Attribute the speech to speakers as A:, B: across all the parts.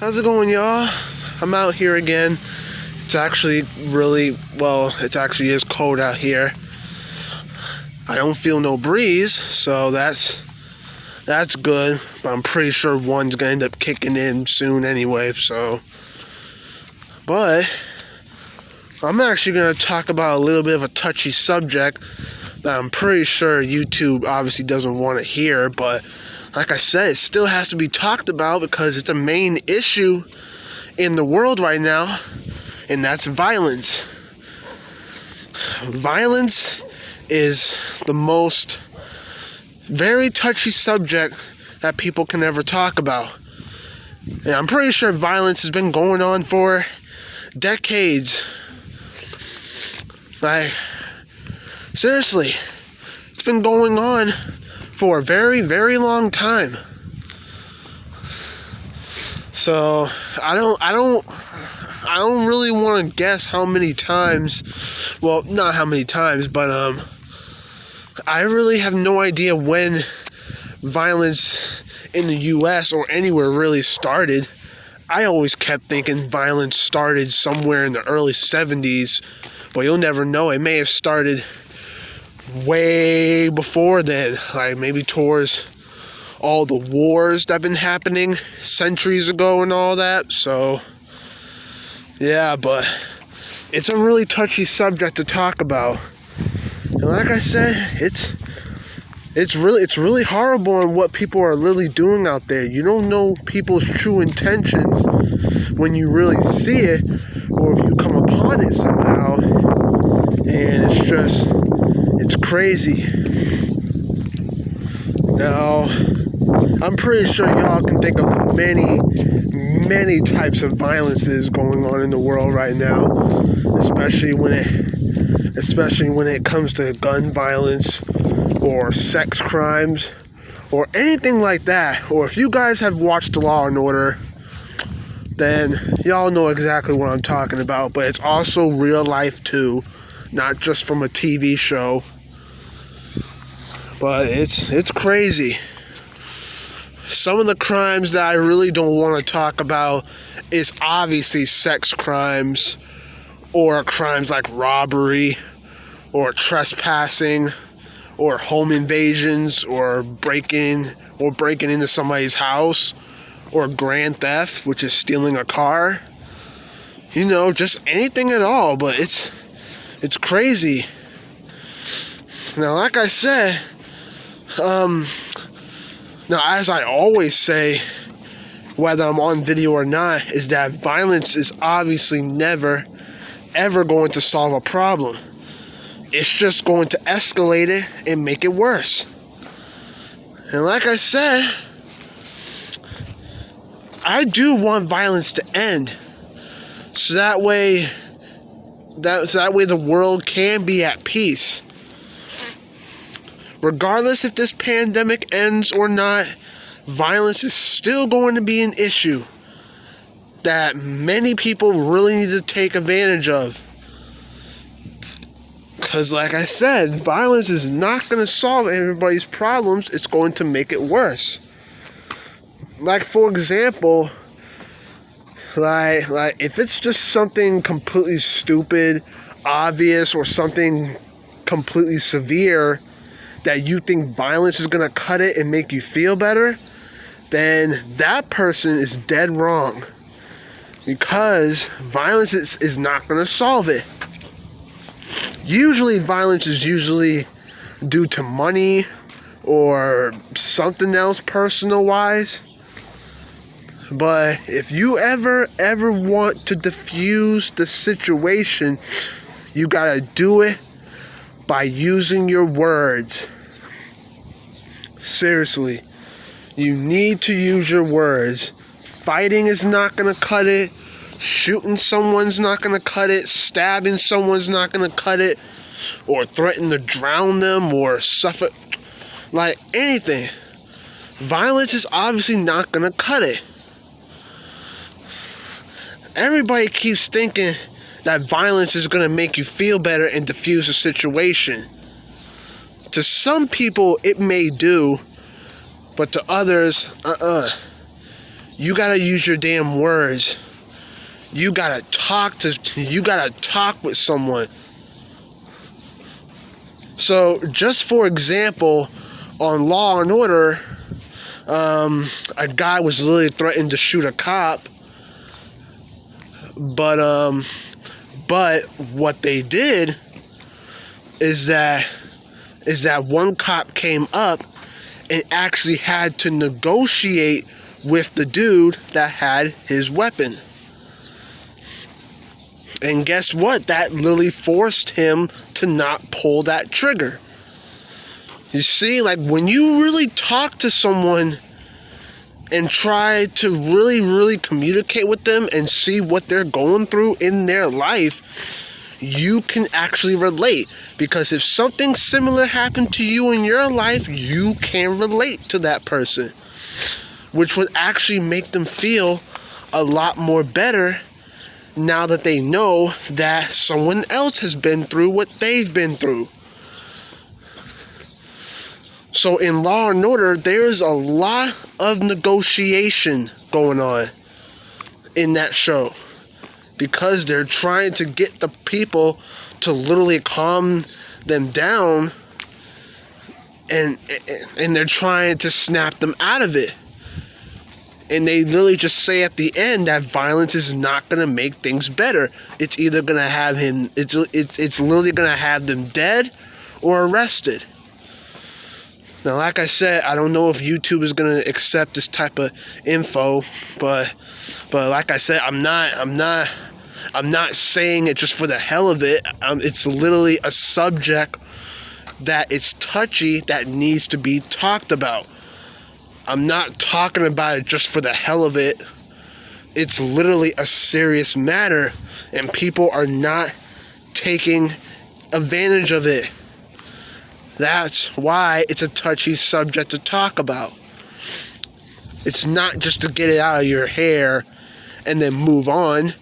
A: How's it going, y'all? I'm out here again. It's actually it actually is cold out here. I don't feel no breeze, so that's good. But I'm pretty sure one's gonna end up kicking in soon anyway, so. But I'm actually gonna talk about a little bit of a touchy subject that I'm pretty sure YouTube obviously doesn't want to hear, but like I said, it still has to be talked about because it's a main issue in the world right now, and that's violence. Violence is the most very touchy subject that people can ever talk about. And I'm pretty sure violence has been going on for decades. Like, seriously, it's been going on for a very, very long time. So I don't really want to guess how many times. Well, not how many times, but I really have no idea when violence in the U.S. or anywhere really started. I always kept thinking violence started somewhere in the early 70s, but you'll never know. It may have started way before then, like maybe towards all the wars that have been happening centuries ago and all that. So yeah, but it's a really touchy subject to talk about, and like I said, it's really horrible on what people are really doing out there. You don't know people's true intentions when you really see it, or if you come upon it somehow, and it's crazy. Now, I'm pretty sure y'all can think of many types of violences going on in the world right now, especially when it comes to gun violence or sex crimes or anything like that. Or if you guys have watched Law and Order, then y'all know exactly what I'm talking about. But it's also real life too, not just from a TV show. But it's crazy. Some of the crimes that I really don't want to talk about is obviously sex crimes, or crimes like robbery, or trespassing, or home invasions, or breaking into somebody's house, or grand theft, which is stealing a car. You know, just anything at all. But it's crazy. Now, like I said, now, as I always say, whether I'm on video or not, is that violence is obviously never, ever going to solve a problem. It's just going to escalate it and make it worse. And like I said, I do want violence to end, so that way the world can be at peace. Regardless if this pandemic ends or not, violence is still going to be an issue that many people really need to take advantage of. Because like I said, violence is not going to solve everybody's problems. It's going to make it worse. Like, for example, like if it's just something completely stupid, obvious, or something completely severe that you think violence is going to cut it and make you feel better, then that person is dead wrong. Because violence is not going to solve it. Usually violence is due to money or something else personal wise. But if you ever want to diffuse the situation, you gotta do it by using your words. Seriously, you need to use your words. Fighting is not gonna cut it. Shooting someone's not gonna cut it. Stabbing someone's not gonna cut it. Or threaten to drown them or suffer, like anything. Violence is obviously not gonna cut it. Everybody keeps thinking that violence is gonna make you feel better and diffuse a situation. To some people, it may do, but to others, you gotta use your damn words. You gotta talk with someone. So, just for example, on Law and Order, a guy was literally threatened to shoot a cop, but what they did is that one cop came up and actually had to negotiate with the dude that had his weapon. And guess what? That literally forced him to not pull that trigger. You see, like, when you really talk to someone and try to really, really communicate with them and see what they're going through in their life, you can actually relate. Because if something similar happened to you in your life, you can relate to that person, which would actually make them feel a lot more better now that they know that someone else has been through what they've been through. So in Law and Order, there's a lot of negotiation going on in that show, because they're trying to get the people to literally calm them down, and they're trying to snap them out of it. And they literally just say at the end that violence is not going to make things better. It's either going to have him, it's literally going to have them dead or arrested. Now, like I said, I don't know if YouTube is going to accept this type of info, but like I said, I'm not saying it just for the hell of it. It's literally a subject that it's touchy, that needs to be talked about. I'm not talking about it just for the hell of it. It's literally a serious matter, and people are not taking advantage of it. That's why it's a touchy subject to talk about. It's not just to get it out of your hair and then move on.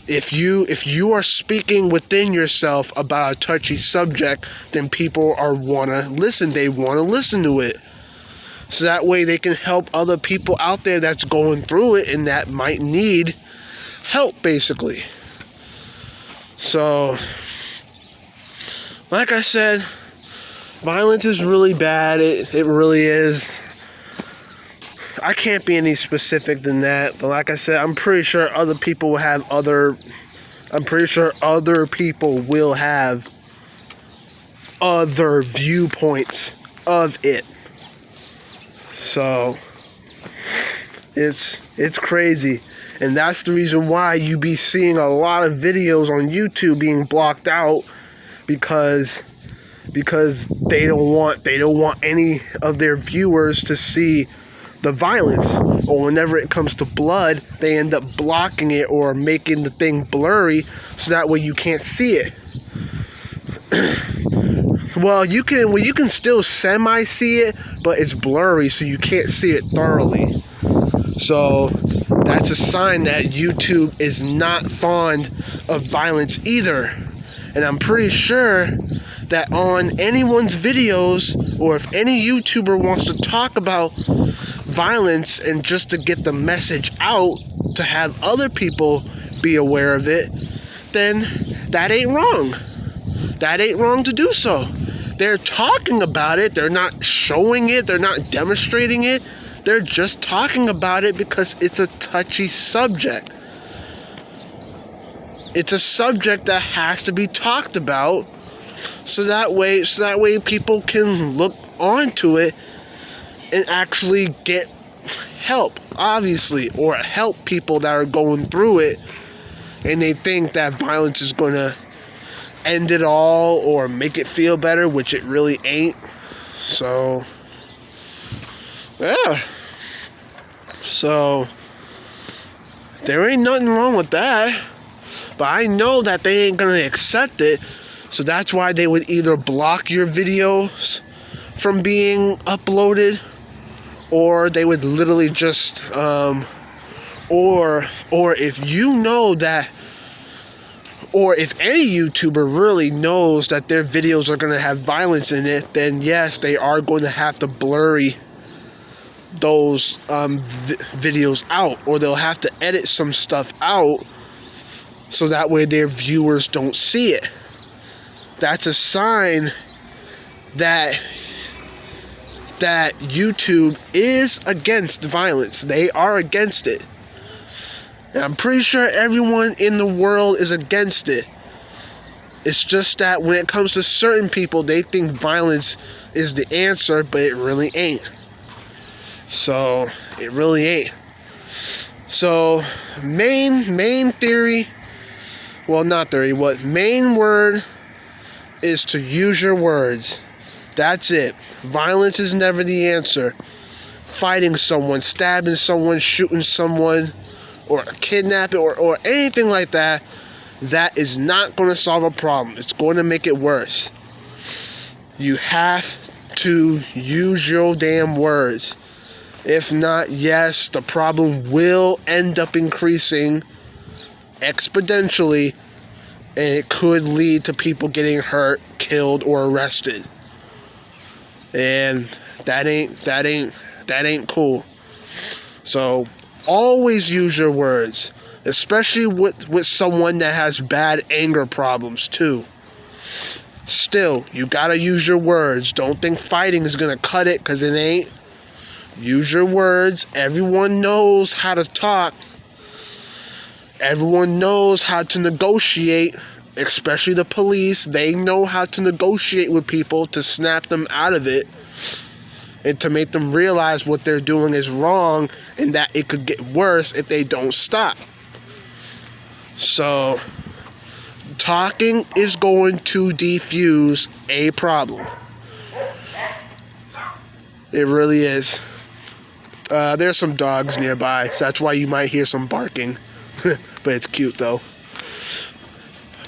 A: If you are speaking within yourself about a touchy subject, then people want to listen. They want to listen to it. So that way they can help other people out there that's going through it and that might need help, basically. So, like I said, violence is really bad. It really is. I can't be any specific than that. But like I said, I'm pretty sure other people will have other viewpoints of it. So it's crazy, and that's the reason why you be seeing a lot of videos on YouTube being blocked out, because they don't want any of their viewers to see the violence, or whenever it comes to blood, they end up blocking it or making the thing blurry so that way you can't see it. Well, you can still semi see it, but it's blurry, so you can't see it thoroughly. So that's a sign that YouTube is not fond of violence either. And I'm pretty sure that on anyone's videos, or if any YouTuber wants to talk about violence and just to get the message out to have other people be aware of it, then that ain't wrong. That ain't wrong to do so. They're talking about it. They're not showing it. They're not demonstrating it. They're just talking about it because it's a touchy subject. It's a subject that has to be talked about, so that way people can look onto it and actually get help, obviously, or help people that are going through it, and they think that violence is going to end it all or make it feel better, which it really ain't. So yeah, so there ain't nothing wrong with that, but I know that they ain't gonna accept it, so that's why they would either block your videos from being uploaded, or they would literally just or if you know that, or if any YouTuber really knows that their videos are going to have violence in it, then yes, they are going to have to blurry those videos out, or they'll have to edit some stuff out so that way their viewers don't see it. That's a sign that YouTube is against violence. They are against it. And I'm pretty sure everyone in the world is against it. It's just that when it comes to certain people, they think violence is the answer, but it really ain't. So, it really ain't. So, main theory, well, not theory, what main word is to use your words. That's it. Violence is never the answer. Fighting someone, stabbing someone, shooting someone, or kidnapping, or anything like that, that is not going to solve a problem. It's going to make it worse. You have to use your damn words. If not, yes, the problem will end up increasing exponentially, and it could lead to people getting hurt, killed, or arrested. And that ain't cool. So always use your words, especially with someone that has bad anger problems too. Still, you gotta use your words. Don't think fighting is gonna cut it, because it ain't. Use your words. Everyone knows how to talk. Everyone knows how to negotiate, especially the police. They know how to negotiate with people to snap them out of it and to make them realize what they're doing is wrong and that it could get worse if they don't stop. So, talking is going to defuse a problem. It really is. There's some dogs nearby, so that's why you might hear some barking. But it's cute though.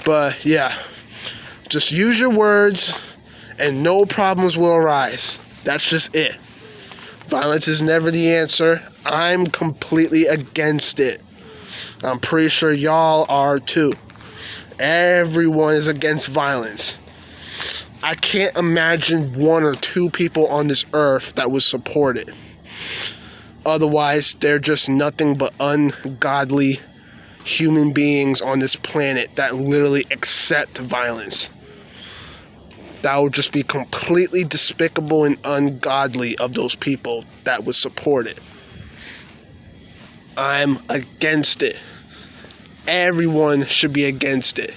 A: But yeah, just use your words and no problems will arise. That's just it. Violence is never the answer. I'm completely against it. I'm pretty sure y'all are too. Everyone is against violence. I can't imagine one or two people on this earth that would support it. Otherwise, they're just nothing but ungodly human beings on this planet that literally accept violence. That would just be completely despicable and ungodly of those people that would support it. I'm against it. Everyone should be against it.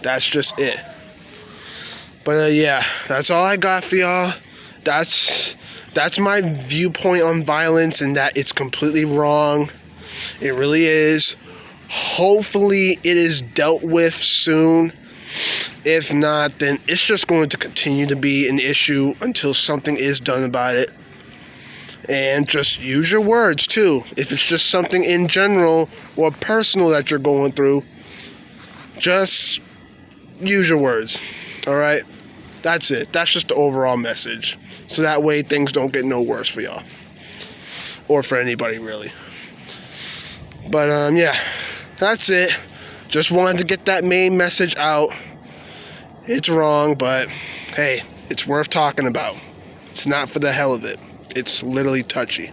A: That's just it. But yeah, that's all I got for y'all. That's my viewpoint on violence, and that it's completely wrong. It really is. Hopefully it is dealt with soon. If not, then it's just going to continue to be an issue until something is done about it. And just use your words too. If it's just something in general or personal that you're going through, just use your words. Alright? That's it. That's just the overall message. So that way things don't get no worse for y'all. Or for anybody really. But yeah. That's it. Just wanted to get that main message out. It's wrong, but hey, it's worth talking about. It's not for the hell of it. It's literally touchy.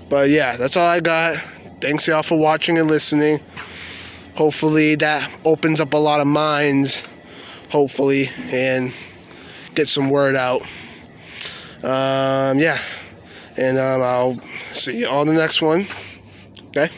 A: But yeah, that's all I got. Thanks y'all for watching and listening. Hopefully that opens up a lot of minds. Hopefully, and get some word out. Yeah. And I'll see you on the next one. Okay?